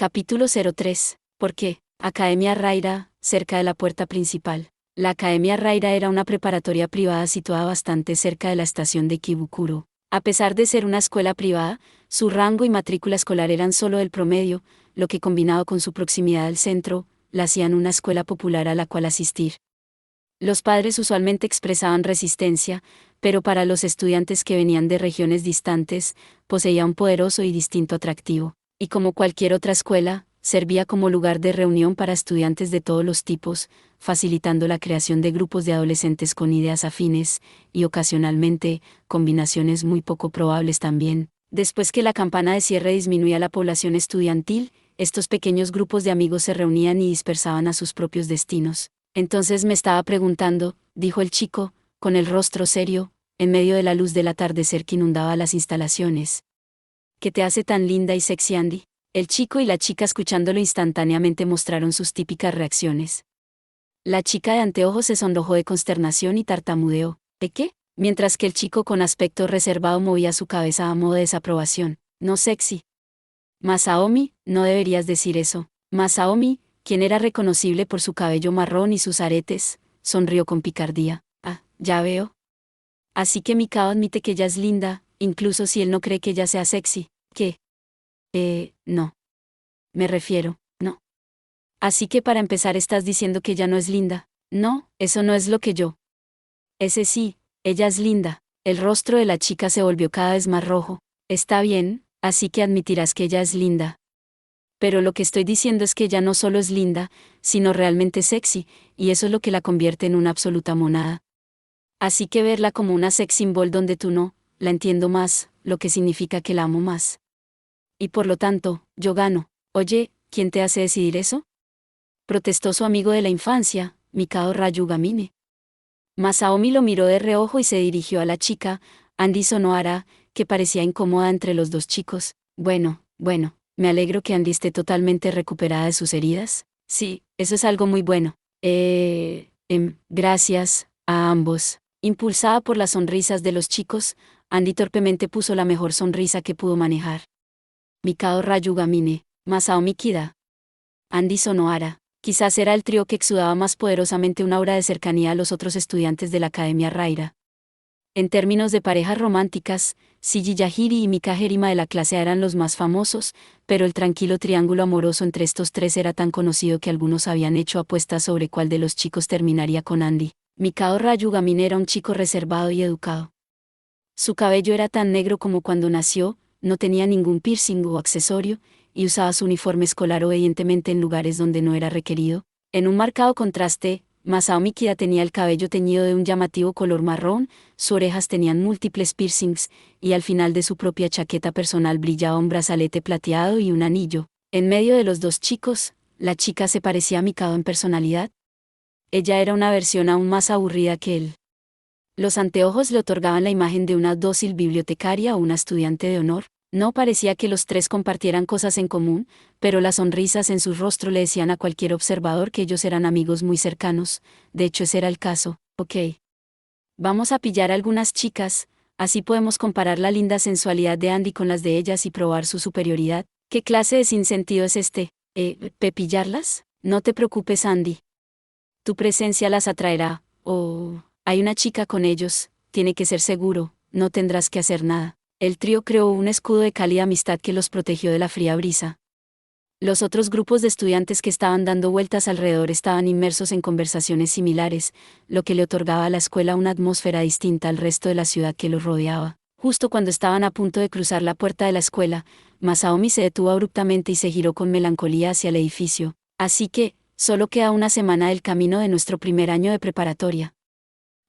Capítulo 03. ¿Por qué? Academia Raira, cerca de la puerta principal. La Academia Raira era una preparatoria privada situada bastante cerca de la estación de Kibukuro. A pesar de ser una escuela privada, su rango y matrícula escolar eran solo del promedio, lo que combinado con su proximidad al centro, la hacían una escuela popular a la cual asistir. Los padres usualmente expresaban resistencia, pero para los estudiantes que venían de regiones distantes, poseía un poderoso y distinto atractivo. Y como cualquier otra escuela, servía como lugar de reunión para estudiantes de todos los tipos, facilitando la creación de grupos de adolescentes con ideas afines, y ocasionalmente, combinaciones muy poco probables también. Después que la campana de cierre disminuía la población estudiantil, estos pequeños grupos de amigos se reunían y dispersaban a sus propios destinos. Entonces me estaba preguntando, dijo el chico, con el rostro serio, en medio de la luz del atardecer que inundaba las instalaciones. ¿Qué te hace tan linda y sexy, Andy? El chico y la chica, escuchándolo instantáneamente, mostraron sus típicas reacciones. La chica de anteojos se sonrojó de consternación y tartamudeó. ¿De qué? Mientras que el chico con aspecto reservado movía su cabeza a modo de desaprobación. No sexy. Masaomi, no deberías decir eso. Masaomi, quien era reconocible por su cabello marrón y sus aretes, sonrió con picardía. Ah, ya veo. Así que Mikao admite que ella es linda, incluso si él no cree que ella sea sexy. ¿Qué? No. Me refiero, no. Así que para empezar estás diciendo que ella no es linda. No, eso no es lo que yo. Ese sí, ella es linda. El rostro de la chica se volvió cada vez más rojo. Está bien, así que admitirás que ella es linda. Pero lo que estoy diciendo es que ella no solo es linda, sino realmente sexy, y eso es lo que la convierte en una absoluta monada. Así que verla como una sex symbol donde tú no, la entiendo más, lo que significa que la amo más. Y por lo tanto, yo gano. Oye, ¿quién te hace decidir eso? Protestó su amigo de la infancia, Mikao Ryugamine. Masaomi lo miró de reojo y se dirigió a la chica, Andy Sonohara, que parecía incómoda entre los dos chicos. Bueno, me alegro que Andy esté totalmente recuperada de sus heridas. Sí, eso es algo muy bueno. Gracias, a ambos. Impulsada por las sonrisas de los chicos, Andy torpemente puso la mejor sonrisa que pudo manejar. Mikao Ryugamine, Masaomi Kida. Andy Sonohara. Quizás era el trío que exudaba más poderosamente una aura de cercanía a los otros estudiantes de la Academia Raira. En términos de parejas románticas, Shiji Yahiri y Mika Herima de la clase A eran los más famosos, pero el tranquilo triángulo amoroso entre estos tres era tan conocido que algunos habían hecho apuestas sobre cuál de los chicos terminaría con Andy. Mikao Ryugamine era un chico reservado y educado. Su cabello era tan negro como cuando nació, no tenía ningún piercing o accesorio, y usaba su uniforme escolar obedientemente en lugares donde no era requerido. En un marcado contraste, Masaomi Kida tenía el cabello teñido de un llamativo color marrón, sus orejas tenían múltiples piercings, y al final de su propia chaqueta personal brillaba un brazalete plateado y un anillo. En medio de los dos chicos, la chica se parecía a Mikao en personalidad. Ella era una versión aún más aburrida que él. Los anteojos le otorgaban la imagen de una dócil bibliotecaria o una estudiante de honor. No parecía que los tres compartieran cosas en común, pero las sonrisas en su rostro le decían a cualquier observador que ellos eran amigos muy cercanos. De hecho, ese era el caso. Ok. Vamos a pillar a algunas chicas, así podemos comparar la linda sensualidad de Andy con las de ellas y probar su superioridad. ¿Qué clase de sinsentido es este? ¿Pillarlas? No te preocupes, Andy. Tu presencia las atraerá. Oh, hay una chica con ellos, tiene que ser seguro, no tendrás que hacer nada. El trío creó un escudo de cálida amistad que los protegió de la fría brisa. Los otros grupos de estudiantes que estaban dando vueltas alrededor estaban inmersos en conversaciones similares, lo que le otorgaba a la escuela una atmósfera distinta al resto de la ciudad que los rodeaba. Justo cuando estaban a punto de cruzar la puerta de la escuela, Masaomi se detuvo abruptamente y se giró con melancolía hacia el edificio. Así que, solo queda una semana del camino de nuestro primer año de preparatoria.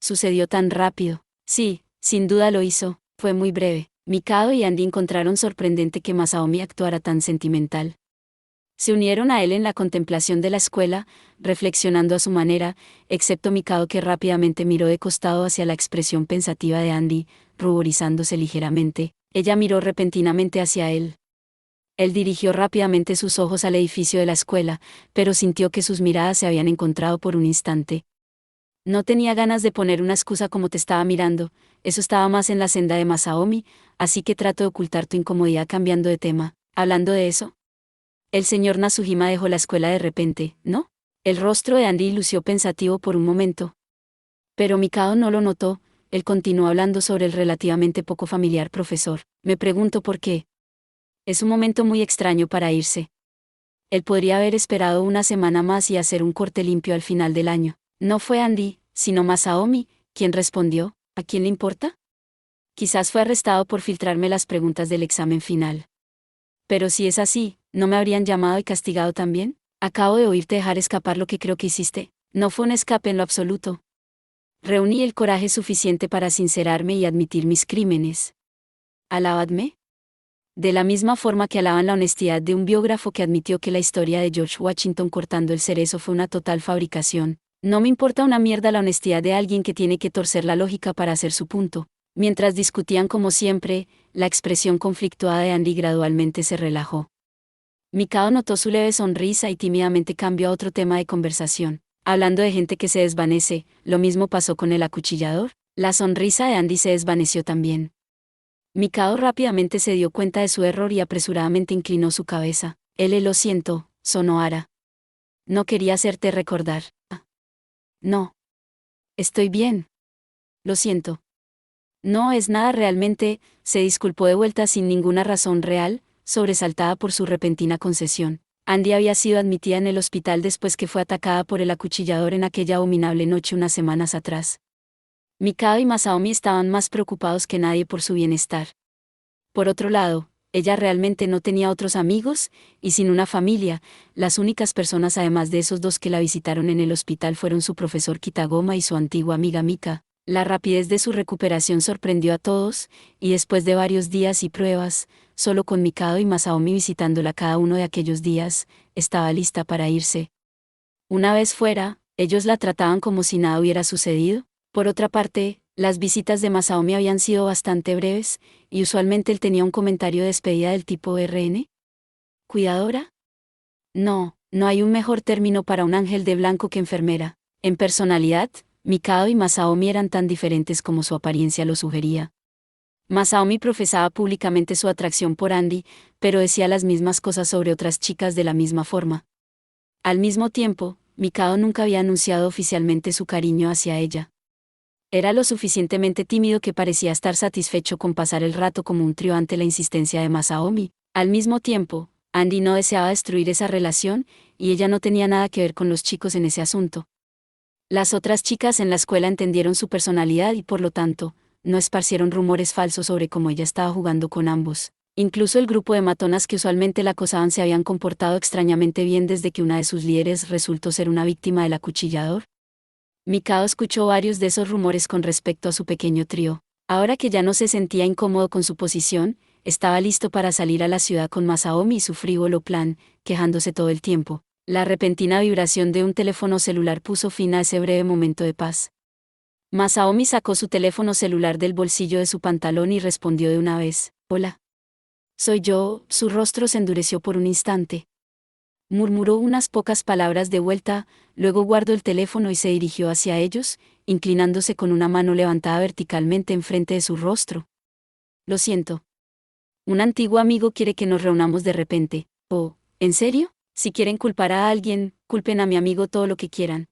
Sucedió tan rápido. Sí, sin duda lo hizo, fue muy breve. Mikao y Andy encontraron sorprendente que Masaomi actuara tan sentimental. Se unieron a él en la contemplación de la escuela, reflexionando a su manera, excepto Mikao, que rápidamente miró de costado hacia la expresión pensativa de Andy, ruborizándose ligeramente. Ella miró repentinamente hacia él. Él dirigió rápidamente sus ojos al edificio de la escuela, pero sintió que sus miradas se habían encontrado por un instante. No tenía ganas de poner una excusa como te estaba mirando, eso estaba más en la senda de Masaomi, así que trato de ocultar tu incomodidad cambiando de tema. Hablando de eso, El señor Nasuhima dejó la escuela de repente, ¿no? El rostro de Andy lució pensativo por un momento. Pero Mikado no lo notó, él continuó hablando sobre el relativamente poco familiar profesor. Me pregunto por qué. Es un momento muy extraño para irse. Él podría haber esperado una semana más y hacer un corte limpio al final del año. No fue Andy, sino Masaomi, quien respondió, ¿a quién le importa? Quizás fue arrestado por filtrarme las preguntas del examen final. Pero si es así, ¿no me habrían llamado y castigado también? Acabo de oírte dejar escapar lo que creo que hiciste. No fue un escape en lo absoluto. Reuní el coraje suficiente para sincerarme y admitir mis crímenes. ¿Alabadme? De la misma forma que alaban la honestidad de un biógrafo que admitió que la historia de George Washington cortando el cerezo fue una total fabricación. No me importa una mierda la honestidad de alguien que tiene que torcer la lógica para hacer su punto. Mientras discutían como siempre, la expresión conflictuada de Andy gradualmente se relajó. Mikao notó su leve sonrisa y tímidamente cambió a otro tema de conversación. Hablando de gente que se desvanece, lo mismo pasó con el acuchillador. La sonrisa de Andy se desvaneció también. Mikao rápidamente se dio cuenta de su error y apresuradamente inclinó su cabeza. Lo siento, Sonohara. No quería hacerte recordar. Ah. No. Estoy bien. Lo siento. No es nada realmente, se disculpó de vuelta sin ninguna razón real, sobresaltada por su repentina concesión. Andy había sido admitida en el hospital después que fue atacada por el acuchillador en aquella abominable noche unas semanas atrás. Mikao y Masaomi estaban más preocupados que nadie por su bienestar. Por otro lado, ella realmente no tenía otros amigos, y sin una familia, las únicas personas además de esos dos que la visitaron en el hospital fueron su profesor Kitagoma y su antigua amiga Mika. La rapidez de su recuperación sorprendió a todos, y después de varios días y pruebas, solo con Mikado y Masaomi visitándola cada uno de aquellos días, estaba lista para irse. Una vez fuera, ellos la trataban como si nada hubiera sucedido. Por otra parte, las visitas de Masaomi habían sido bastante breves, y usualmente él tenía un comentario de despedida del tipo RN. ¿Cuidadora? No, no hay un mejor término para un ángel de blanco que enfermera. En personalidad, Mikado y Masaomi eran tan diferentes como su apariencia lo sugería. Masaomi profesaba públicamente su atracción por Andy, pero decía las mismas cosas sobre otras chicas de la misma forma. Al mismo tiempo, Mikado nunca había anunciado oficialmente su cariño hacia ella. Era lo suficientemente tímido que parecía estar satisfecho con pasar el rato como un trío ante la insistencia de Masaomi. Al mismo tiempo, Andy no deseaba destruir esa relación, y ella no tenía nada que ver con los chicos en ese asunto. Las otras chicas en la escuela entendieron su personalidad y por lo tanto, no esparcieron rumores falsos sobre cómo ella estaba jugando con ambos. Incluso el grupo de matonas que usualmente la acosaban se habían comportado extrañamente bien desde que una de sus líderes resultó ser una víctima del acuchillador. Mikao escuchó varios de esos rumores con respecto a su pequeño trío. Ahora que ya no se sentía incómodo con su posición, estaba listo para salir a la ciudad con Masaomi y su frívolo plan, quejándose todo el tiempo. La repentina vibración de un teléfono celular puso fin a ese breve momento de paz. Masaomi sacó su teléfono celular del bolsillo de su pantalón y respondió de una vez, «Hola. Soy yo». Su rostro se endureció por un instante. Murmuró unas pocas palabras de vuelta, luego guardó el teléfono y se dirigió hacia ellos, inclinándose con una mano levantada verticalmente enfrente de su rostro. «Lo siento. Un antiguo amigo quiere que nos reunamos de repente». «Oh, ¿en serio? Si quieren culpar a alguien, culpen a mi amigo todo lo que quieran.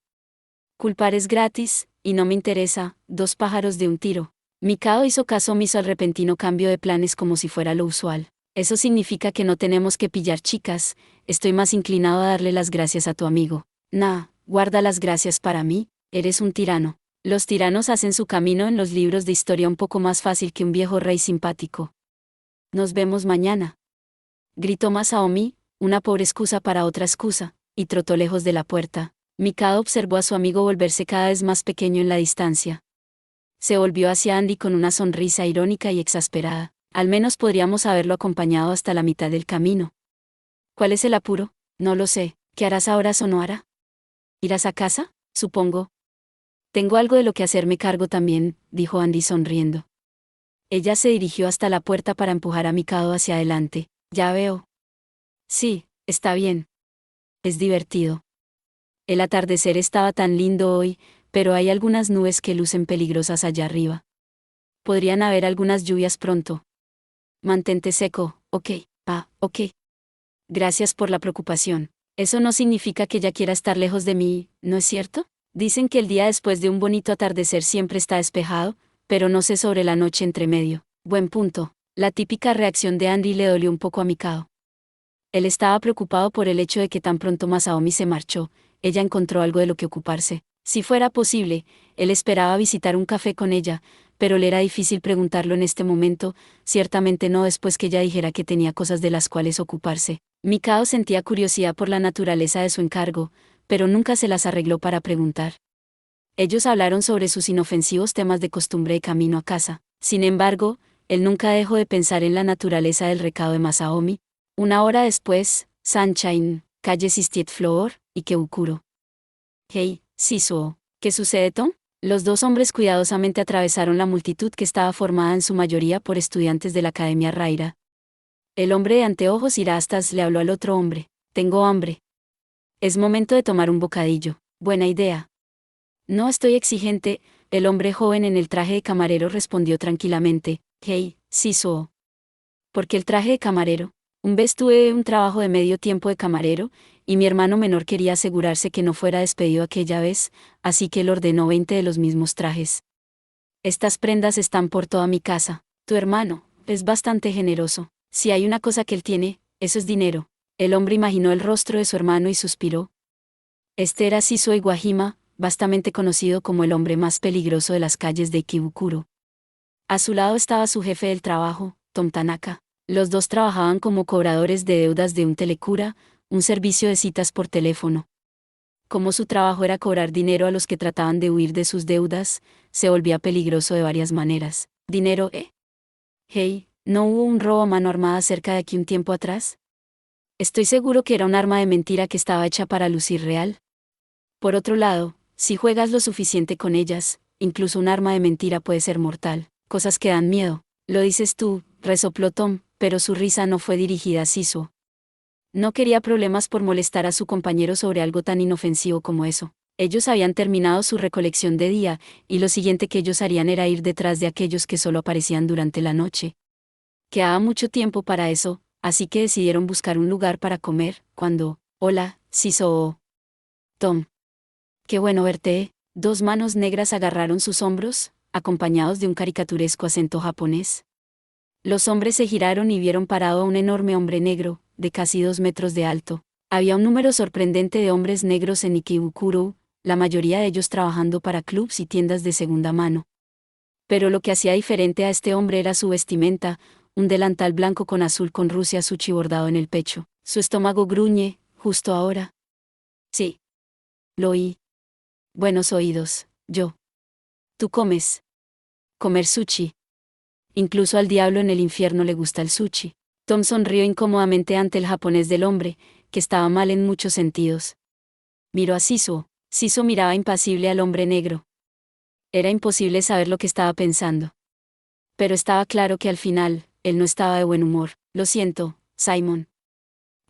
Culpar es gratis, y no me interesa». Dos pájaros de un tiro. Mikao hizo caso omiso al repentino cambio de planes como si fuera lo usual. «Eso significa que no tenemos que pillar chicas, estoy más inclinado a darle las gracias a tu amigo». «Nah, guarda las gracias para mí, eres un tirano». Los tiranos hacen su camino en los libros de historia un poco más fácil que un viejo rey simpático. «Nos vemos mañana», gritó Masaomi, una pobre excusa para otra excusa, y trotó lejos de la puerta. Mikado observó a su amigo volverse cada vez más pequeño en la distancia. Se volvió hacia Andy con una sonrisa irónica y exasperada. «Al menos podríamos haberlo acompañado hasta la mitad del camino». «¿Cuál es el apuro?» «No lo sé. ¿Qué harás ahora, Sonohara?» «¿Irás a casa? Supongo». «Tengo algo de lo que hacerme cargo también», dijo Andy sonriendo. Ella se dirigió hasta la puerta para empujar a Mikado hacia adelante. «Ya veo». «Sí, está bien. Es divertido. El atardecer estaba tan lindo hoy, pero hay algunas nubes que lucen peligrosas allá arriba. Podrían haber algunas lluvias pronto. Mantente seco, ¿ok? Ah, ok». Gracias por la preocupación. Eso no significa que ella quiera estar lejos de mí, ¿no es cierto? Dicen que el día después de un bonito atardecer siempre está despejado, pero no sé sobre la noche entre medio. Buen punto. La típica reacción de Andy le dolió un poco a Mikao. Él estaba preocupado por el hecho de que tan pronto Masaomi se marchó, ella encontró algo de lo que ocuparse. Si fuera posible, él esperaba visitar un café con ella, pero le era difícil preguntarlo en este momento, ciertamente no después que ella dijera que tenía cosas de las cuales ocuparse. Mikao sentía curiosidad por la naturaleza de su encargo, pero nunca se las arregló para preguntar. Ellos hablaron sobre sus inofensivos temas de costumbre de camino a casa. Sin embargo, él nunca dejó de pensar en la naturaleza del recado de Masaomi. Una hora después, Sunshine, calle 67 Floor, Ikebukuro. Hey, Shisuo, ¿qué sucede, Tom? Los dos hombres cuidadosamente atravesaron la multitud que estaba formada en su mayoría por estudiantes de la Academia Raira. El hombre de anteojos y rastas le habló al otro hombre. Tengo hambre. Es momento de tomar un bocadillo. Buena idea. No estoy exigente, el hombre joven en el traje de camarero respondió tranquilamente. Hey, Shisuo. ¿Por qué el traje de camarero? Un vez tuve un trabajo de medio tiempo de camarero, y mi hermano menor quería asegurarse que no fuera despedido aquella vez, así que él ordenó 20 de los mismos trajes. Estas prendas están por toda mi casa. Tu hermano es bastante generoso. Si hay una cosa que él tiene, eso es dinero. El hombre imaginó el rostro de su hermano y suspiró. Este era Shisuo Iwajima, vastamente conocido como el hombre más peligroso de las calles de Ikebukuro. A su lado estaba su jefe del trabajo, Tom Tanaka. Los dos trabajaban como cobradores de deudas de un telecura, un servicio de citas por teléfono. Como su trabajo era cobrar dinero a los que trataban de huir de sus deudas, se volvía peligroso de varias maneras. ¿Dinero, eh? Hey, ¿no hubo un robo a mano armada cerca de aquí un tiempo atrás? Estoy seguro que era un arma de mentira que estaba hecha para lucir real. Por otro lado, si juegas lo suficiente con ellas, incluso un arma de mentira puede ser mortal. Cosas que dan miedo. Lo dices tú, resopló Tom, pero su risa no fue dirigida a Shisuo. No quería problemas por molestar a su compañero sobre algo tan inofensivo como eso. Ellos habían terminado su recolección de día, y lo siguiente que ellos harían era ir detrás de aquellos que solo aparecían durante la noche. Quedaba mucho tiempo para eso, así que decidieron buscar un lugar para comer, cuando, hola, Shisuo. Tom. Qué bueno verte, ¿eh? Dos manos negras agarraron sus hombros, acompañados de un caricaturesco acento japonés. Los hombres se giraron y vieron parado a un enorme hombre negro, de casi 2 metros de alto. Había un número sorprendente de hombres negros en Ikebukuro, la mayoría de ellos trabajando para clubs y tiendas de segunda mano. Pero lo que hacía diferente a este hombre era su vestimenta, un delantal blanco con azul con Rusia Suchi bordado en el pecho. Su estómago gruñe, justo ahora. Sí. Lo oí. Buenos oídos, yo. Tú comes. Comer sushi. Incluso al diablo en el infierno le gusta el sushi. Tom sonrió incómodamente ante el japonés del hombre, que estaba mal en muchos sentidos. Miró a Shisuo. Shisuo miraba impasible al hombre negro. Era imposible saber lo que estaba pensando. Pero estaba claro que al final, él no estaba de buen humor. Lo siento, Simon.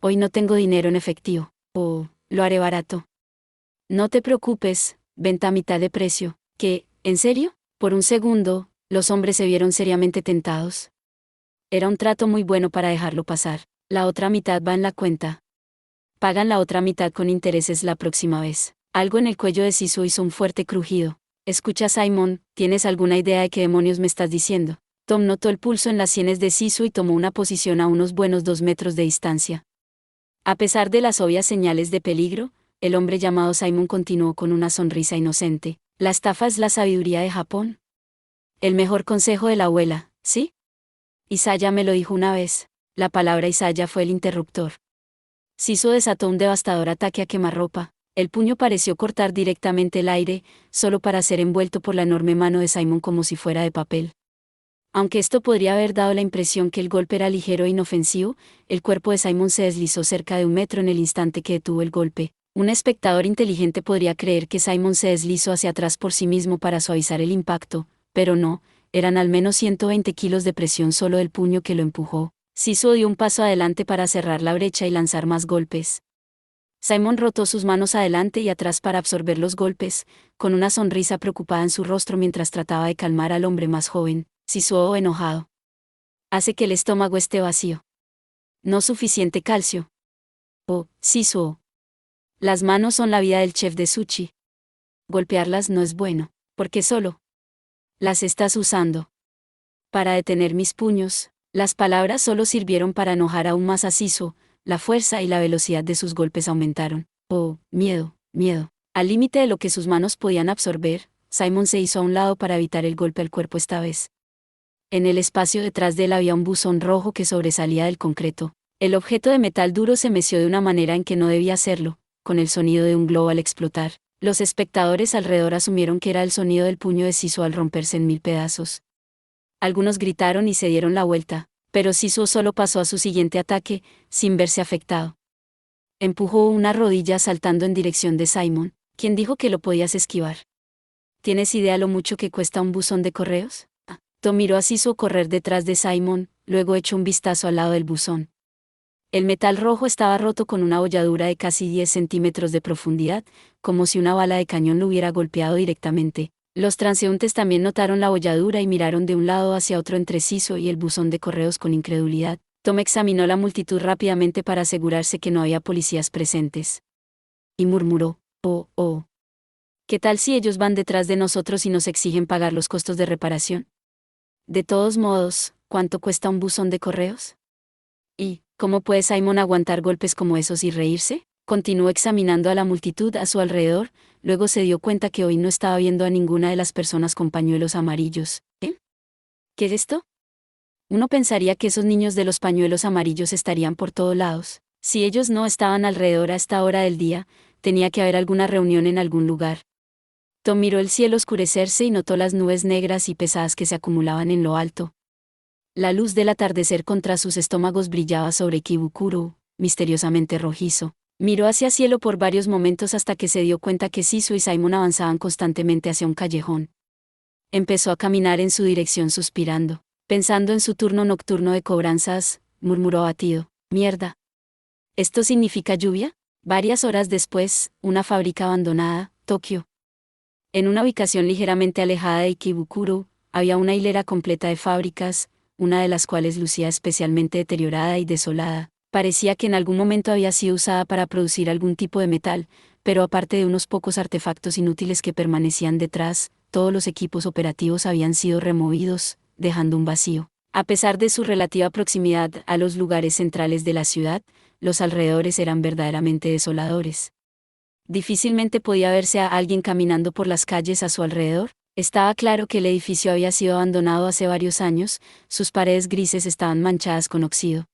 Hoy no tengo dinero en efectivo. Lo haré barato. No te preocupes, venta a mitad de precio. ¿Qué? ¿En serio? Por un segundo, los hombres se vieron seriamente tentados. Era un trato muy bueno para dejarlo pasar. La otra mitad va en la cuenta. Pagan la otra mitad con intereses la próxima vez. Algo en el cuello de Shisuo hizo un fuerte crujido. Escucha, Simon, ¿tienes alguna idea de qué demonios me estás diciendo? Tom notó el pulso en las sienes de Shisuo y tomó una posición a unos buenos 2 metros de distancia. A pesar de las obvias señales de peligro, el hombre llamado Simon continuó con una sonrisa inocente. La estafa es la sabiduría de Japón. El mejor consejo de la abuela, ¿sí? Isaya me lo dijo una vez. La palabra Isaya fue el interruptor. Shisuo desató un devastador ataque a quemarropa. El puño pareció cortar directamente el aire, solo para ser envuelto por la enorme mano de Simon como si fuera de papel. Aunque esto podría haber dado la impresión que el golpe era ligero e inofensivo, el cuerpo de Simon se deslizó cerca de 1 metro en el instante que detuvo el golpe. Un espectador inteligente podría creer que Simon se deslizó hacia atrás por sí mismo para suavizar el impacto, pero no, eran al menos 120 kilos de presión solo del puño que lo empujó. Shisuo dio un paso adelante para cerrar la brecha y lanzar más golpes. Simon rotó sus manos adelante y atrás para absorber los golpes, con una sonrisa preocupada en su rostro mientras trataba de calmar al hombre más joven. Shisuo enojado. Hace que el estómago esté vacío. No suficiente calcio. Oh, Sisu. Las manos son la vida del chef de sushi. Golpearlas no es bueno, porque solo las estás usando para detener mis puños. Las palabras solo sirvieron para enojar aún más a Sisu. La fuerza y la velocidad de sus golpes aumentaron. Oh, miedo, miedo. Al límite de lo que sus manos podían absorber, Simon se hizo a un lado para evitar el golpe al cuerpo esta vez. En el espacio detrás de él había un buzón rojo que sobresalía del concreto. El objeto de metal duro se meció de una manera en que no debía hacerlo, con el sonido de un globo al explotar. Los espectadores alrededor asumieron que era el sonido del puño de Sisu al romperse en 1000 pedazos. Algunos gritaron y se dieron la vuelta, pero Sisu solo pasó a su siguiente ataque, sin verse afectado. Empujó una rodilla saltando en dirección de Simon, quien dijo que lo podías esquivar. ¿Tienes idea lo mucho que cuesta un buzón de correos? Tom miró a Sisu correr detrás de Simon, luego echó un vistazo al lado del buzón. El metal rojo estaba roto con una holladura de casi 10 centímetros de profundidad, como si una bala de cañón lo hubiera golpeado directamente. Los transeúntes también notaron la holladura y miraron de un lado hacia otro entre Sisu y el buzón de correos con incredulidad. Tom examinó la multitud rápidamente para asegurarse que no había policías presentes. Y murmuró, oh, oh. ¿Qué tal si ellos van detrás de nosotros y nos exigen pagar los costos de reparación? De todos modos, ¿cuánto cuesta un buzón de correos? ¿Y cómo puede Simon aguantar golpes como esos y reírse? Continuó examinando a la multitud a su alrededor, luego se dio cuenta que hoy no estaba viendo a ninguna de las personas con pañuelos amarillos. ¿Qué es esto? Uno pensaría que esos niños de los pañuelos amarillos estarían por todos lados. Si ellos no estaban alrededor a esta hora del día, tenía que haber alguna reunión en algún lugar. Tom miró el cielo oscurecerse y notó las nubes negras y pesadas que se acumulaban en lo alto. La luz del atardecer contra sus estómagos brillaba sobre Kibukuro, misteriosamente rojizo. Miró hacia cielo por varios momentos hasta que se dio cuenta que Sisu y Simon avanzaban constantemente hacia un callejón. Empezó a caminar en su dirección suspirando. Pensando en su turno nocturno de cobranzas, murmuró abatido, «Mierda. ¿Esto significa lluvia?» Varias horas después, una fábrica abandonada, Tokio. En una ubicación ligeramente alejada de Ikebukuro, había una hilera completa de fábricas, una de las cuales lucía especialmente deteriorada y desolada. Parecía que en algún momento había sido usada para producir algún tipo de metal, pero aparte de unos pocos artefactos inútiles que permanecían detrás, todos los equipos operativos habían sido removidos, dejando un vacío. A pesar de su relativa proximidad a los lugares centrales de la ciudad, los alrededores eran verdaderamente desoladores. Difícilmente podía verse a alguien caminando por las calles a su alrededor. Estaba claro que el edificio había sido abandonado hace varios años, sus paredes grises estaban manchadas con óxido.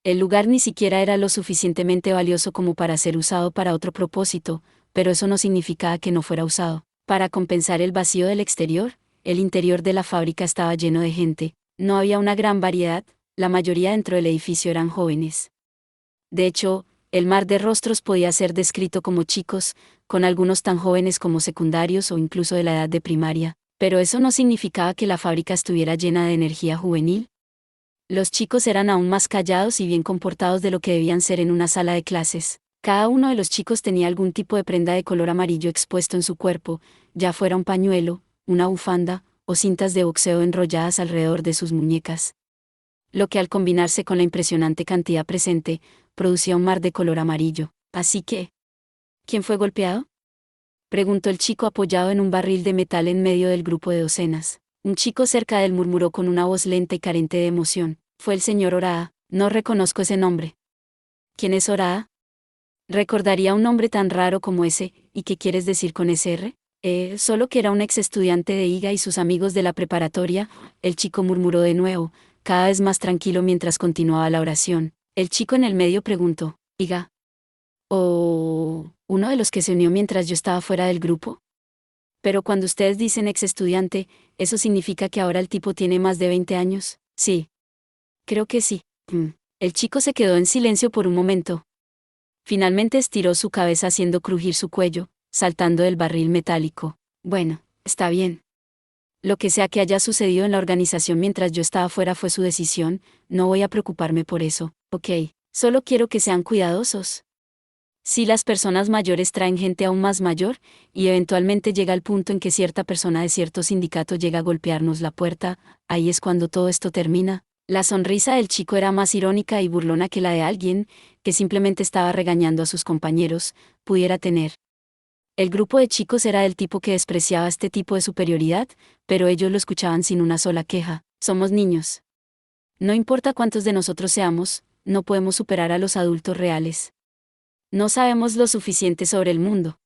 El lugar ni siquiera era lo suficientemente valioso como para ser usado para otro propósito, pero eso no significaba que no fuera usado. Para compensar el vacío del exterior, el interior de la fábrica estaba lleno de gente. No había una gran variedad, la mayoría dentro del edificio eran jóvenes. De hecho, el mar de rostros podía ser descrito como chicos, con algunos tan jóvenes como secundarios o incluso de la edad de primaria, pero eso no significaba que la fábrica estuviera llena de energía juvenil. Los chicos eran aún más callados y bien comportados de lo que debían ser en una sala de clases. Cada uno de los chicos tenía algún tipo de prenda de color amarillo expuesto en su cuerpo, ya fuera un pañuelo, una bufanda, o cintas de boxeo enrolladas alrededor de sus muñecas. Lo que al combinarse con la impresionante cantidad presente, producía un mar de color amarillo. Así que, ¿quién fue golpeado?, preguntó el chico apoyado en un barril de metal en medio del grupo de docenas. Un chico cerca de él murmuró con una voz lenta y carente de emoción, «Fue el señor Orada, no reconozco ese nombre». «¿Quién es Orada?». «Recordaría un nombre tan raro como ese, ¿y qué quieres decir con ese R?». Solo que era un ex estudiante de IGA y sus amigos de la preparatoria», el chico murmuró de nuevo, cada vez más tranquilo mientras continuaba la oración. El chico en el medio preguntó, «¿IGA? ¿O uno de los que se unió mientras yo estaba fuera del grupo?». «Pero cuando ustedes dicen ex estudiante, ¿eso significa que ahora el tipo tiene más de 20 años? Sí. Creo que sí». El chico se quedó en silencio por un momento. Finalmente estiró su cabeza haciendo crujir su cuello, saltando del barril metálico. «Bueno, está bien. Lo que sea que haya sucedido en la organización mientras yo estaba fuera fue su decisión, no voy a preocuparme por eso, ¿ok? Solo quiero que sean cuidadosos. Si las personas mayores traen gente aún más mayor, y eventualmente llega el punto en que cierta persona de cierto sindicato llega a golpearnos la puerta, ahí es cuando todo esto termina». La sonrisa del chico era más irónica y burlona que la de alguien, que simplemente estaba regañando a sus compañeros, pudiera tener. El grupo de chicos era del tipo que despreciaba este tipo de superioridad, pero ellos lo escuchaban sin una sola queja. Somos niños. No importa cuántos de nosotros seamos, no podemos superar a los adultos reales. No sabemos lo suficiente sobre el mundo.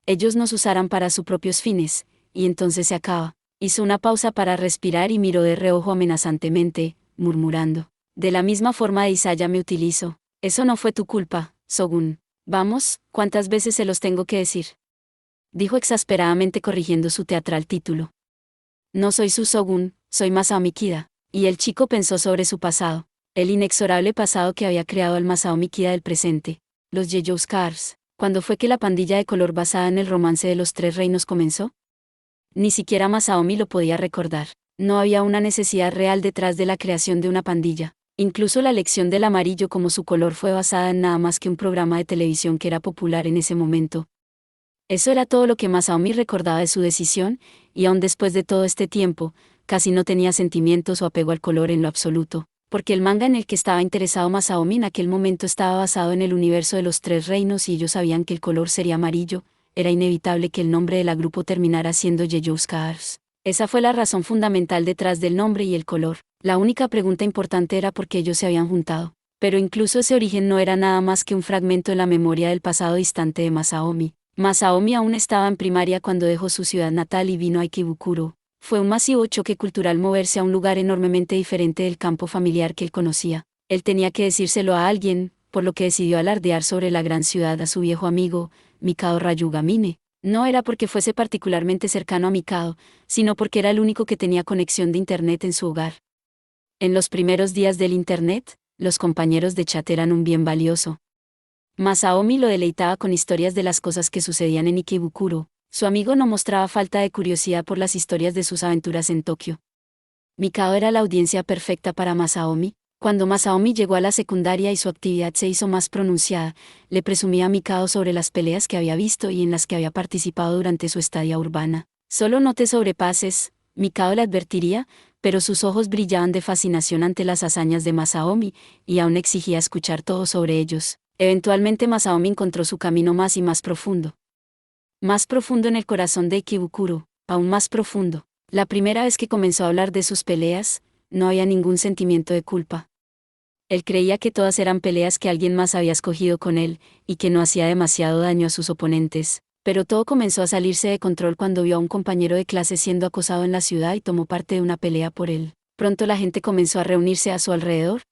Ellos nos usarán para sus propios fines, y entonces se acaba. Hizo una pausa para respirar y miró de reojo amenazantemente, murmurando. De la misma forma Isaya me utilizó. Eso no fue tu culpa, Shogun. Vamos, ¿cuántas veces se los tengo que decir? Dijo exasperadamente corrigiendo su teatral título. No soy su Shogun, soy Masao Mikida. Y el chico pensó sobre su pasado, el inexorable pasado que había creado al Masao Mikida del presente, los Yeyouskars. ¿Cuándo fue que la pandilla de color basada en el romance de los tres reinos comenzó? Ni siquiera Masaomi lo podía recordar. No había una necesidad real detrás de la creación de una pandilla. Incluso la elección del amarillo como su color fue basada en nada más que un programa de televisión que era popular en ese momento. Eso era todo lo que Masaomi recordaba de su decisión, y aun después de todo este tiempo, casi no tenía sentimientos o apego al color en lo absoluto, porque el manga en el que estaba interesado Masaomi en aquel momento estaba basado en el universo de los tres reinos y ellos sabían que el color sería amarillo. Era inevitable que el nombre de la grupo terminara siendo Yeyouskars. Esa fue la razón fundamental detrás del nombre y el color. La única pregunta importante era por qué ellos se habían juntado. Pero incluso ese origen no era nada más que un fragmento de la memoria del pasado distante de Masaomi. Masaomi aún estaba en primaria cuando dejó su ciudad natal y vino a Ikebukuro. Fue un masivo choque cultural moverse a un lugar enormemente diferente del campo familiar que él conocía. Él tenía que decírselo a alguien, por lo que decidió alardear sobre la gran ciudad a su viejo amigo, Mikado Ryugamine. No era porque fuese particularmente cercano a Mikado, sino porque era el único que tenía conexión de internet en su hogar. En los primeros días del internet, los compañeros de chat eran un bien valioso. Masaomi lo deleitaba con historias de las cosas que sucedían en Ikebukuro. Su amigo no mostraba falta de curiosidad por las historias de sus aventuras en Tokio. Mikado era la audiencia perfecta para Masaomi. Cuando Masaomi llegó a la secundaria y su actividad se hizo más pronunciada, le presumía a Mikado sobre las peleas que había visto y en las que había participado durante su estadía urbana. Solo no te sobrepases, Mikado le advertiría, pero sus ojos brillaban de fascinación ante las hazañas de Masaomi, y aún exigía escuchar todo sobre ellos. Eventualmente Masaomi encontró su camino más y más profundo. Más profundo en el corazón de Ikebukuro, aún más profundo. La primera vez que comenzó a hablar de sus peleas, no había ningún sentimiento de culpa. Él creía que todas eran peleas que alguien más había escogido con él, y que no hacía demasiado daño a sus oponentes, pero todo comenzó a salirse de control cuando vio a un compañero de clase siendo acosado en la ciudad y tomó parte de una pelea por él. Pronto la gente comenzó a reunirse a su alrededor.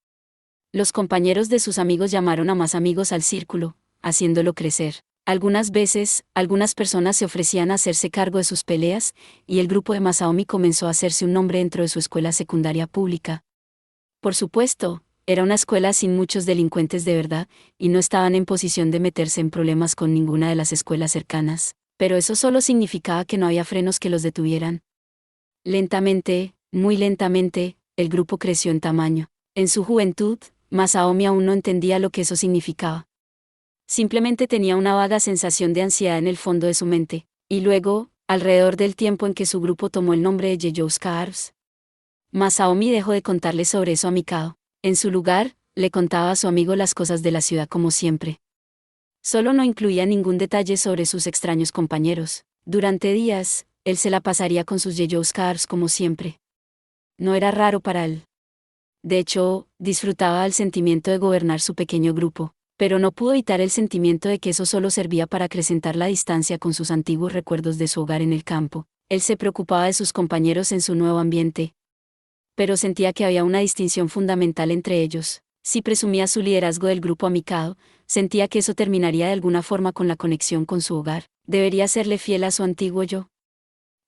Los compañeros de sus amigos llamaron a más amigos al círculo, haciéndolo crecer. Algunas veces, algunas personas se ofrecían a hacerse cargo de sus peleas, y el grupo de Masaomi comenzó a hacerse un nombre dentro de su escuela secundaria pública. Por supuesto, era una escuela sin muchos delincuentes de verdad, y no estaban en posición de meterse en problemas con ninguna de las escuelas cercanas, pero eso solo significaba que no había frenos que los detuvieran. Lentamente, muy lentamente, el grupo creció en tamaño. En su juventud, Masaomi aún no entendía lo que eso significaba. Simplemente tenía una vaga sensación de ansiedad en el fondo de su mente, y luego, alrededor del tiempo en que su grupo tomó el nombre de Yeyouskars, Masaomi dejó de contarle sobre eso a Mikado. En su lugar, le contaba a su amigo las cosas de la ciudad como siempre. Solo no incluía ningún detalle sobre sus extraños compañeros. Durante días, él se la pasaría con sus Yeyouskars como siempre. No era raro para él. De hecho, disfrutaba el sentimiento de gobernar su pequeño grupo, pero no pudo evitar el sentimiento de que eso solo servía para acrecentar la distancia con sus antiguos recuerdos de su hogar en el campo. Él se preocupaba de sus compañeros en su nuevo ambiente, pero sentía que había una distinción fundamental entre ellos. Si presumía su liderazgo del grupo a Mikado, sentía que eso terminaría de alguna forma con la conexión con su hogar. ¿Debería serle fiel a su antiguo yo?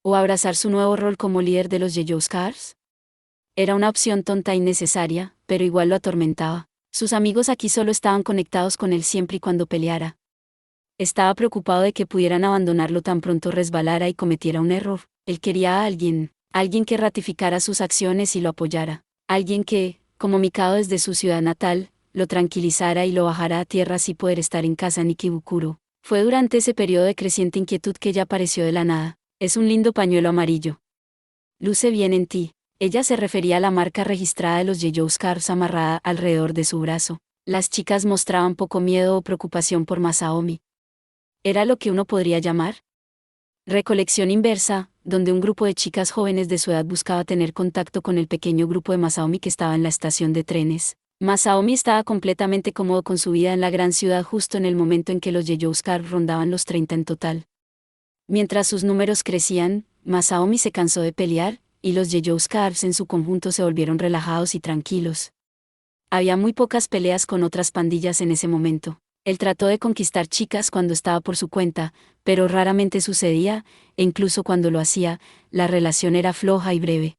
¿O abrazar su nuevo rol como líder de los Yeyouskars? Era una opción tonta y necesaria, pero igual lo atormentaba. Sus amigos aquí solo estaban conectados con él siempre y cuando peleara. Estaba preocupado de que pudieran abandonarlo tan pronto resbalara y cometiera un error. Él quería a alguien que ratificara sus acciones y lo apoyara. Alguien que, como Mikado desde su ciudad natal, lo tranquilizara y lo bajara a tierra así poder estar en casa en Ikebukuro. Fue durante ese periodo de creciente inquietud que ella apareció de la nada. Es un lindo pañuelo amarillo. Luce bien en ti. Ella se refería a la marca registrada de los Yellow Scarves amarrada alrededor de su brazo. Las chicas mostraban poco miedo o preocupación por Masaomi. Era lo que uno podría llamar recolección inversa, donde un grupo de chicas jóvenes de su edad buscaba tener contacto con el pequeño grupo de Masaomi que estaba en la estación de trenes. Masaomi estaba completamente cómodo con su vida en la gran ciudad justo en el momento en que los Yellow Scarves rondaban los 30 en total. Mientras sus números crecían, Masaomi se cansó de pelear, y los Yellow Scarves en su conjunto se volvieron relajados y tranquilos. Había muy pocas peleas con otras pandillas en ese momento. Él trató de conquistar chicas cuando estaba por su cuenta, pero raramente sucedía, e incluso cuando lo hacía, la relación era floja y breve.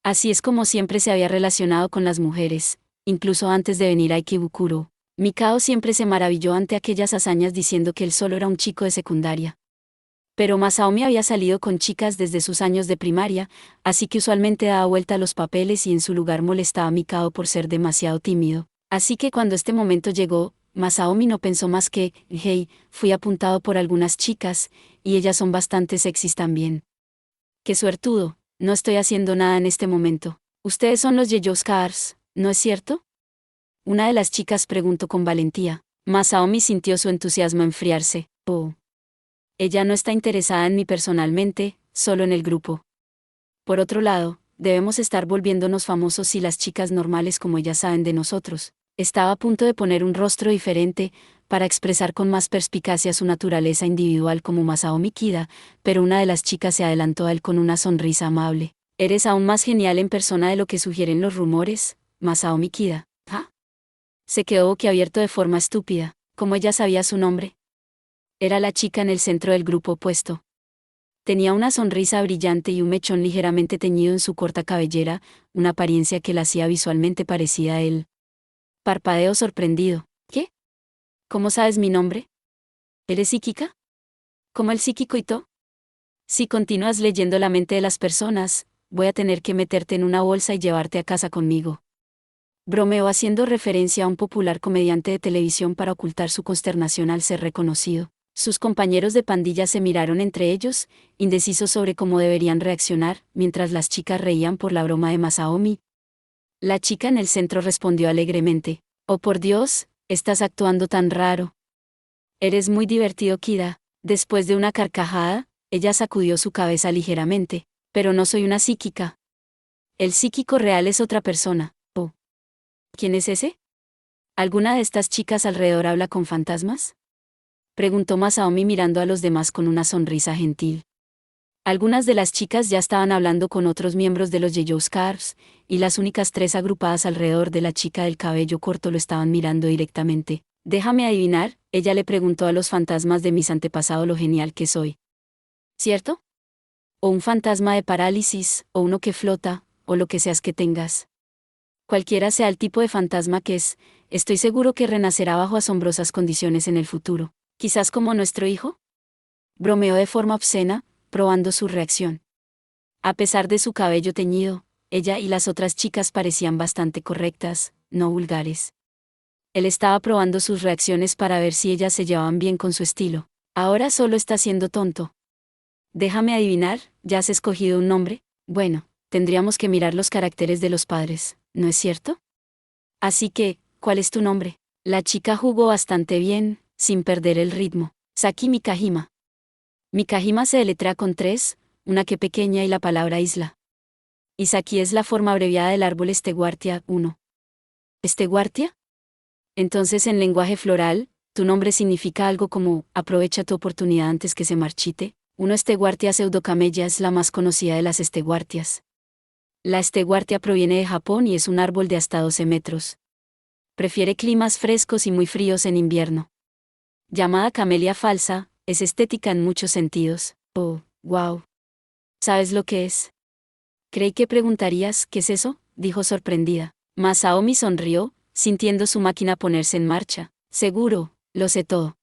Así es como siempre se había relacionado con las mujeres, incluso antes de venir a Ikebukuro. Mikao siempre se maravilló ante aquellas hazañas diciendo que él solo era un chico de secundaria. Pero Masaomi había salido con chicas desde sus años de primaria, así que usualmente daba vuelta a los papeles y en su lugar molestaba a Mikao por ser demasiado tímido. Así que cuando este momento llegó, Masaomi no pensó más que, hey, fui apuntado por algunas chicas, y ellas son bastante sexys también. Qué suertudo, no estoy haciendo nada en este momento. Ustedes son los Yellow Scarves, ¿no es cierto? Una de las chicas preguntó con valentía. Masaomi sintió su entusiasmo enfriarse. Oh. Ella no está interesada en mí personalmente, solo en el grupo. Por otro lado, debemos estar volviéndonos famosos si las chicas normales como ella saben de nosotros. Estaba a punto de poner un rostro diferente, para expresar con más perspicacia su naturaleza individual como Masaomi Kida, pero una de las chicas se adelantó a él con una sonrisa amable. Eres aún más genial en persona de lo que sugieren los rumores, Masaomi Kida. ¿Ah? Se quedó boquiabierto de forma estúpida. ¿Cómo ella sabía su nombre? Era la chica en el centro del grupo opuesto. Tenía una sonrisa brillante y un mechón ligeramente teñido en su corta cabellera, una apariencia que la hacía visualmente parecida a él. Parpadeó sorprendido. ¿Qué? ¿Cómo sabes mi nombre? ¿Eres psíquica? ¿Como el psíquico Ito? Si continúas leyendo la mente de las personas, voy a tener que meterte en una bolsa y llevarte a casa conmigo. Bromeó haciendo referencia a un popular comediante de televisión para ocultar su consternación al ser reconocido. Sus compañeros de pandilla se miraron entre ellos, indecisos sobre cómo deberían reaccionar, mientras las chicas reían por la broma de Masaomi. La chica en el centro respondió alegremente. Oh por Dios, estás actuando tan raro. Eres muy divertido, Kida. Después de una carcajada, ella sacudió su cabeza ligeramente. Pero no soy una psíquica. El psíquico real es otra persona. Oh. ¿Quién es ese? ¿Alguna de estas chicas alrededor habla con fantasmas? Preguntó Masaomi mirando a los demás con una sonrisa gentil. Algunas de las chicas ya estaban hablando con otros miembros de los Yellow Scarves, y las únicas 3 agrupadas alrededor de la chica del cabello corto lo estaban mirando directamente. Déjame adivinar, ella le preguntó a los fantasmas de mis antepasados lo genial que soy. ¿Cierto? O un fantasma de parálisis, o uno que flota, o lo que seas que tengas. Cualquiera sea el tipo de fantasma que es, estoy seguro que renacerá bajo asombrosas condiciones en el futuro. Quizás como nuestro hijo. Bromeó de forma obscena, probando su reacción. A pesar de su cabello teñido, ella y las otras chicas parecían bastante correctas, no vulgares. Él estaba probando sus reacciones para ver si ellas se llevaban bien con su estilo. Ahora solo está siendo tonto. Déjame adivinar, ¿ya has escogido un nombre? Bueno, tendríamos que mirar los caracteres de los padres, ¿no es cierto? Así que, ¿cuál es tu nombre? La chica jugó bastante bien, sin perder el ritmo. Saki Mikahima. Mikahima se deletrea con 3, una que pequeña y la palabra isla. Isaki es la forma abreviada del árbol Stewartia 1. ¿Stewartia? Entonces en lenguaje floral, tu nombre significa algo como, aprovecha tu oportunidad antes que se marchite. Una Stewartia pseudocamellia es la más conocida de las Stewartias. La Stewartia proviene de Japón y es un árbol de hasta 12 metros. Prefiere climas frescos y muy fríos en invierno. Llamada camelia falsa, es estética en muchos sentidos. Oh, wow. ¿Sabes lo que es? Creí que preguntarías, ¿qué es eso?, dijo sorprendida. Masaomi sonrió, sintiendo su máquina ponerse en marcha. Seguro, lo sé todo.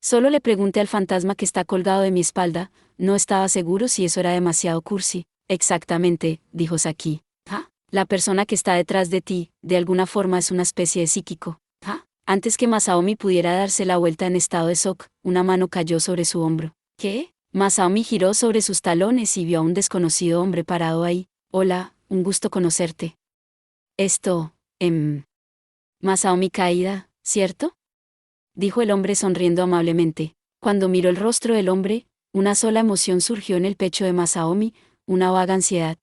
Solo le pregunté al fantasma que está colgado de mi espalda, no estaba seguro si eso era demasiado cursi. Exactamente, dijo Saki. ¿Ah? La persona que está detrás de ti, de alguna forma es una especie de psíquico. ¿Ah? Antes que Masaomi pudiera darse la vuelta en estado de shock, una mano cayó sobre su hombro. ¿Qué? Masaomi giró sobre sus talones y vio a un desconocido hombre parado ahí. Hola, un gusto conocerte. Masaomi Kaida, ¿cierto? Dijo el hombre sonriendo amablemente. Cuando miró el rostro del hombre, una sola emoción surgió en el pecho de Masaomi, una vaga ansiedad.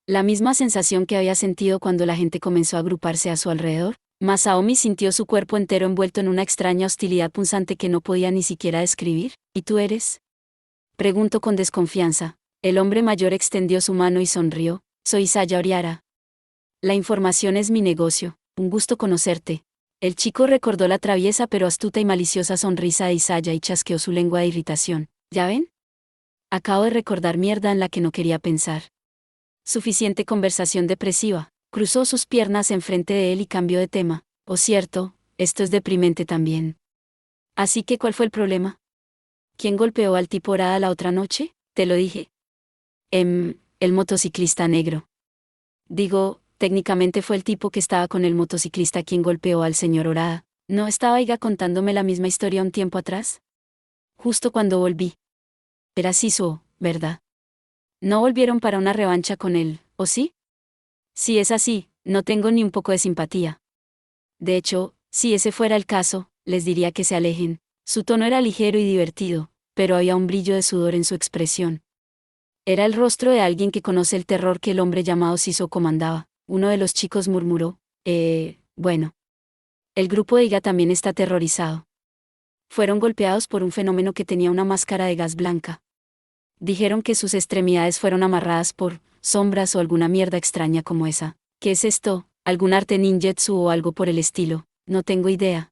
La misma sensación que había sentido cuando la gente comenzó a agruparse a su alrededor. Masaomi sintió su cuerpo entero envuelto en una extraña hostilidad punzante que no podía ni siquiera describir. ¿Y tú eres? Preguntó con desconfianza. El hombre mayor extendió su mano y sonrió. Soy Saya Oriara. La información es mi negocio. Un gusto conocerte. El chico recordó la traviesa pero astuta y maliciosa sonrisa de Isaya y chasqueó su lengua de irritación. ¿Ya ven? Acabo de recordar mierda en la que no quería pensar. Suficiente conversación depresiva. Cruzó sus piernas enfrente de él y cambió de tema. Oh cierto, esto es deprimente también. Así que ¿cuál fue el problema? ¿Quién golpeó al tipo Orada la otra noche? Te lo dije. El motociclista negro. Digo, técnicamente fue el tipo que estaba con el motociclista quien golpeó al señor Orada. ¿No estaba Iga contándome la misma historia un tiempo atrás? Justo cuando volví. Era Siso, ¿verdad? No volvieron para una revancha con él, ¿o sí? Si es así, no tengo ni un poco de simpatía. De hecho, si ese fuera el caso, les diría que se alejen. Su tono era ligero y divertido, pero había un brillo de sudor en su expresión. Era el rostro de alguien que conoce el terror que el hombre llamado Siso comandaba. Uno de los chicos murmuró, bueno. El grupo de Iga también está aterrorizado. Fueron golpeados por un fenómeno que tenía una máscara de gas blanca. Dijeron que sus extremidades fueron amarradas por sombras o alguna mierda extraña como esa. ¿Qué es esto? ¿Algún arte ninjutsu o algo por el estilo? No tengo idea.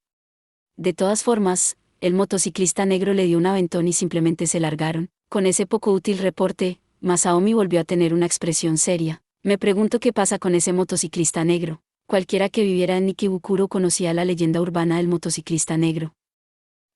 De todas formas, el motociclista negro le dio un aventón y simplemente se largaron. Con ese poco útil reporte, Masaomi volvió a tener una expresión seria. Me pregunto qué pasa con ese motociclista negro. Cualquiera que viviera en Nikibukuro conocía la leyenda urbana del motociclista negro.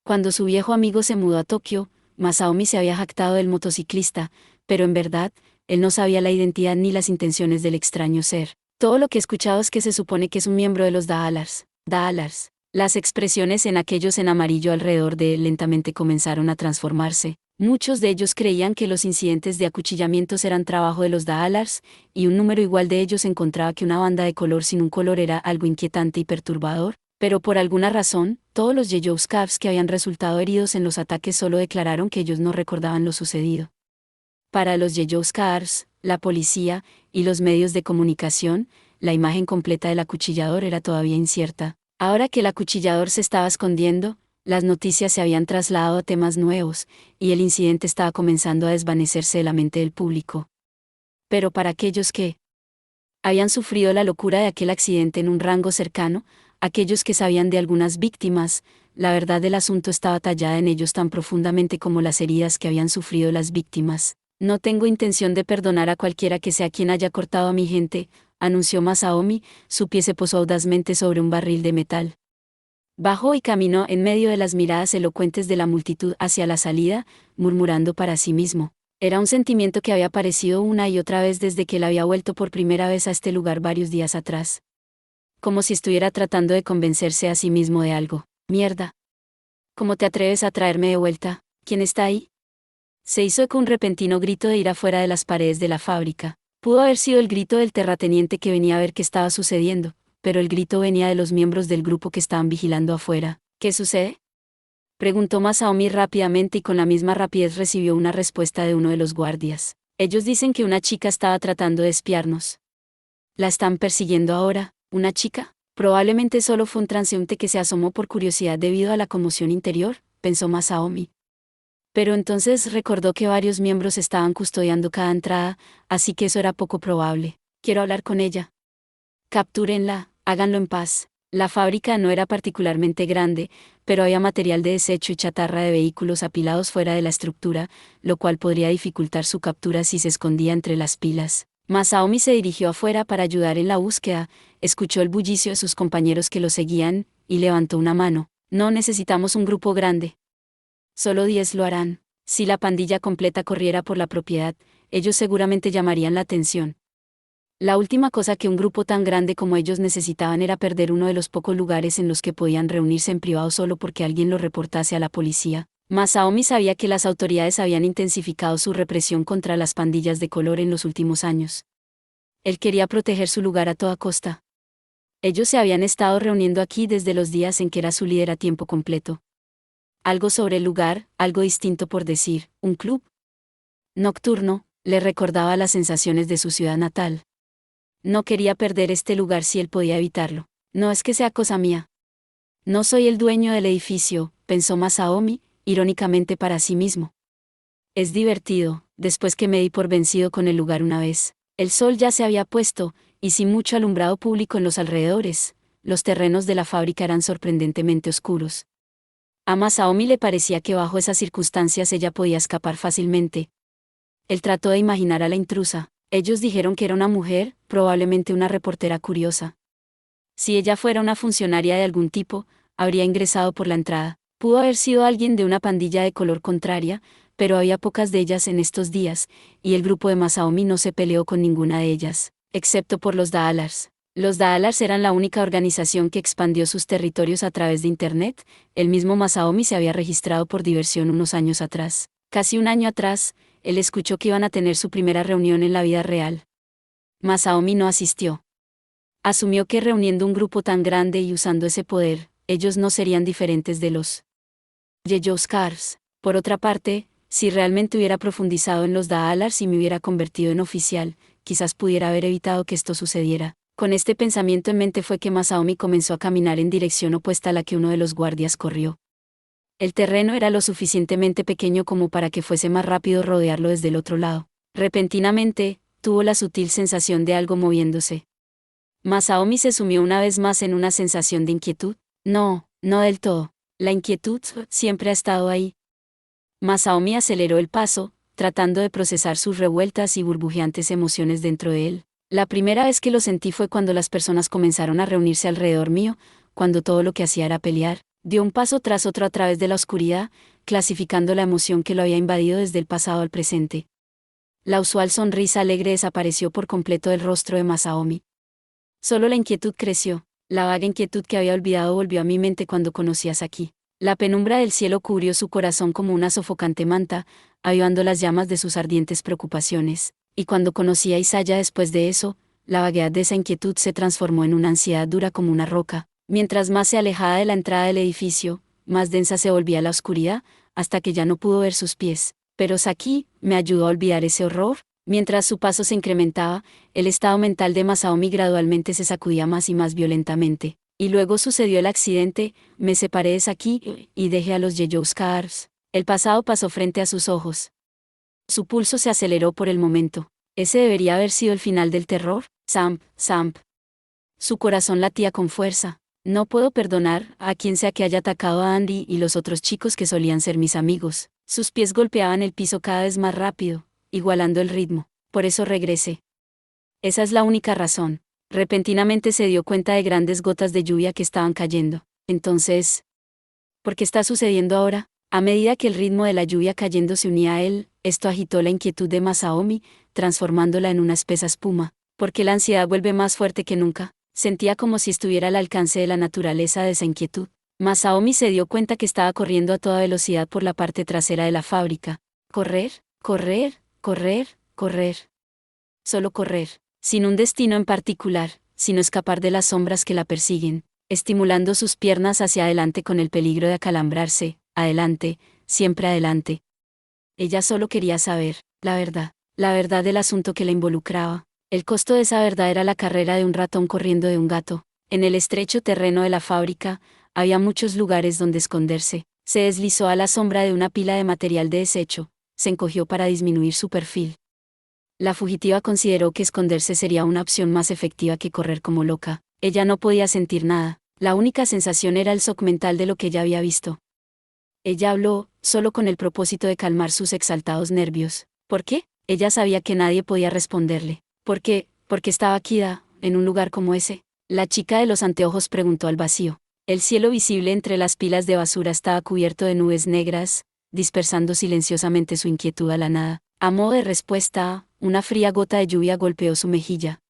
Cuando su viejo amigo se mudó a Tokio, Masaomi se había jactado del motociclista, pero en verdad, él no sabía la identidad ni las intenciones del extraño ser. Todo lo que he escuchado es que se supone que es un miembro de los Daalars. Daalars. Las expresiones en aquellos en amarillo alrededor de él lentamente comenzaron a transformarse. Muchos de ellos creían que los incidentes de acuchillamientos eran trabajo de los Daalars, y un número igual de ellos encontraba que una banda de color sin un color era algo inquietante y perturbador. Pero por alguna razón, todos los Yeyouskavs que habían resultado heridos en los ataques solo declararon que ellos no recordaban lo sucedido. Para los Yeyouskavs, la policía y los medios de comunicación, la imagen completa del acuchillador era todavía incierta. Ahora que el acuchillador se estaba escondiendo, las noticias se habían trasladado a temas nuevos, y el incidente estaba comenzando a desvanecerse de la mente del público. Pero para aquellos que habían sufrido la locura de aquel accidente en un rango cercano, aquellos que sabían de algunas víctimas, la verdad del asunto estaba tallada en ellos tan profundamente como las heridas que habían sufrido las víctimas. No tengo intención de perdonar a cualquiera que sea quien haya cortado a mi gente, anunció Masaomi, su pie se posó audazmente sobre un barril de metal. Bajó y caminó en medio de las miradas elocuentes de la multitud hacia la salida, murmurando para sí mismo. Era un sentimiento que había aparecido una y otra vez desde que él había vuelto por primera vez a este lugar varios días atrás. Como si estuviera tratando de convencerse a sí mismo de algo. Mierda. ¿Cómo te atreves a traerme de vuelta? ¿Quién está ahí? Se hizo eco un repentino grito de ira fuera de las paredes de la fábrica. Pudo haber sido el grito del terrateniente que venía a ver qué estaba sucediendo, pero el grito venía de los miembros del grupo que estaban vigilando afuera. ¿Qué sucede? Preguntó Masaomi rápidamente y con la misma rapidez recibió una respuesta de uno de los guardias. Ellos dicen que una chica estaba tratando de espiarnos. ¿La están persiguiendo ahora? ¿Una chica? Probablemente solo fue un transeúnte que se asomó por curiosidad debido a la conmoción interior, pensó Masaomi. Pero entonces recordó que varios miembros estaban custodiando cada entrada, así que eso era poco probable. Quiero hablar con ella. Captúrenla, háganlo en paz. La fábrica no era particularmente grande, pero había material de desecho y chatarra de vehículos apilados fuera de la estructura, lo cual podría dificultar su captura si se escondía entre las pilas. Masaomi se dirigió afuera para ayudar en la búsqueda, escuchó el bullicio de sus compañeros que lo seguían, y levantó una mano. No necesitamos un grupo grande. Solo 10 lo harán. Si la pandilla completa corriera por la propiedad, ellos seguramente llamarían la atención. La última cosa que un grupo tan grande como ellos necesitaban era perder uno de los pocos lugares en los que podían reunirse en privado solo porque alguien lo reportase a la policía. Masaomi sabía que las autoridades habían intensificado su represión contra las pandillas de color en los últimos años. Él quería proteger su lugar a toda costa. Ellos se habían estado reuniendo aquí desde los días en que era su líder a tiempo completo. Algo sobre el lugar, algo distinto por decir, un club nocturno, le recordaba las sensaciones de su ciudad natal. No quería perder este lugar si él podía evitarlo. No es que sea cosa mía. No soy el dueño del edificio, pensó Masaomi, irónicamente para sí mismo. Es divertido, después que me di por vencido con el lugar una vez. El sol ya se había puesto, y sin mucho alumbrado público en los alrededores, los terrenos de la fábrica eran sorprendentemente oscuros. A Masaomi le parecía que bajo esas circunstancias ella podía escapar fácilmente. Él trató de imaginar a la intrusa. Ellos dijeron que era una mujer, probablemente una reportera curiosa. Si ella fuera una funcionaria de algún tipo, habría ingresado por la entrada. Pudo haber sido alguien de una pandilla de color contraria, pero había pocas de ellas en estos días, y el grupo de Masaomi no se peleó con ninguna de ellas, excepto por los Daalars. Los Daalars eran la única organización que expandió sus territorios a través de Internet. El mismo Masaomi se había registrado por diversión unos años atrás. Casi un año atrás, él escuchó que iban a tener su primera reunión en la vida real. Masaomi no asistió. Asumió que reuniendo un grupo tan grande y usando ese poder, ellos no serían diferentes de los Yeyouskars. Por otra parte, si realmente hubiera profundizado en los Daalars y me hubiera convertido en oficial, quizás pudiera haber evitado que esto sucediera. Con este pensamiento en mente fue que Masaomi comenzó a caminar en dirección opuesta a la que uno de los guardias corrió. El terreno era lo suficientemente pequeño como para que fuese más rápido rodearlo desde el otro lado. Repentinamente, tuvo la sutil sensación de algo moviéndose. Masaomi se sumió una vez más en una sensación de inquietud. No, no del todo. La inquietud siempre ha estado ahí. Masaomi aceleró el paso, tratando de procesar sus revueltas y burbujeantes emociones dentro de él. La primera vez que lo sentí fue cuando las personas comenzaron a reunirse alrededor mío, cuando todo lo que hacía era pelear. Dio un paso tras otro a través de la oscuridad, clasificando la emoción que lo había invadido desde el pasado al presente. La usual sonrisa alegre desapareció por completo del rostro de Masaomi. Solo la inquietud creció. La vaga inquietud que había olvidado volvió a mi mente cuando conocí a Saki. La penumbra del cielo cubrió su corazón como una sofocante manta, avivando las llamas de sus ardientes preocupaciones. Y cuando conocí a Isaya después de eso, la vaguedad de esa inquietud se transformó en una ansiedad dura como una roca. Mientras más se alejaba de la entrada del edificio, más densa se volvía la oscuridad, hasta que ya no pudo ver sus pies. Pero Saki me ayudó a olvidar ese horror. Mientras su paso se incrementaba, el estado mental de Masaomi gradualmente se sacudía más y más violentamente. Y luego sucedió el accidente, me separé de Saki y dejé a los Yeyouskars. El pasado pasó frente a sus ojos. Su pulso se aceleró por el momento. ¿Ese debería haber sido el final del terror? Zamp, zamp. Su corazón latía con fuerza. No puedo perdonar a quien sea que haya atacado a Andy y los otros chicos que solían ser mis amigos. Sus pies golpeaban el piso cada vez más rápido, igualando el ritmo. Por eso regresé. Esa es la única razón. Repentinamente se dio cuenta de grandes gotas de lluvia que estaban cayendo. Entonces, ¿por qué está sucediendo ahora? A medida que el ritmo de la lluvia cayendo se unía a él, esto agitó la inquietud de Masaomi, transformándola en una espesa espuma. Porque la ansiedad vuelve más fuerte que nunca. Sentía como si estuviera al alcance de la naturaleza de esa inquietud. Masaomi se dio cuenta que estaba corriendo a toda velocidad por la parte trasera de la fábrica. Correr, correr, correr, correr. Solo correr, sin un destino en particular, sino escapar de las sombras que la persiguen, estimulando sus piernas hacia adelante con el peligro de acalambrarse, adelante, siempre adelante. Ella solo quería saber, la verdad del asunto que la involucraba. El costo de esa verdad era la carrera de un ratón corriendo de un gato. En el estrecho terreno de la fábrica, había muchos lugares donde esconderse. Se deslizó a la sombra de una pila de material de desecho, se encogió para disminuir su perfil. La fugitiva consideró que esconderse sería una opción más efectiva que correr como loca. Ella no podía sentir nada, la única sensación era el shock mental de lo que ella había visto. Ella habló, solo con el propósito de calmar sus exaltados nervios. ¿Por qué? Ella sabía que nadie podía responderle. ¿Por qué? Porque estaba Kida, en un lugar como ese. La chica de los anteojos preguntó al vacío. El cielo visible entre las pilas de basura estaba cubierto de nubes negras, dispersando silenciosamente su inquietud a la nada. A modo de respuesta, una fría gota de lluvia golpeó su mejilla.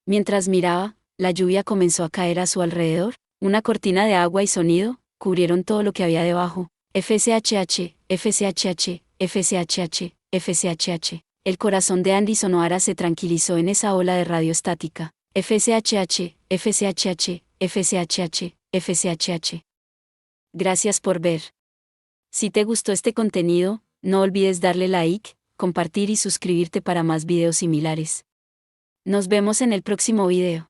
Mientras miraba, la lluvia comenzó a caer a su alrededor. Una cortina de agua y sonido cubrieron todo lo que había debajo. FSHH, FSHH, FSHH, FSHH. El corazón de Andy Sonoara se tranquilizó en esa ola de radio estática. FCHH, FCHH, FCHH, FCHH. Gracias por ver. Si te gustó este contenido, no olvides darle like, compartir y suscribirte para más videos similares. Nos vemos en el próximo video.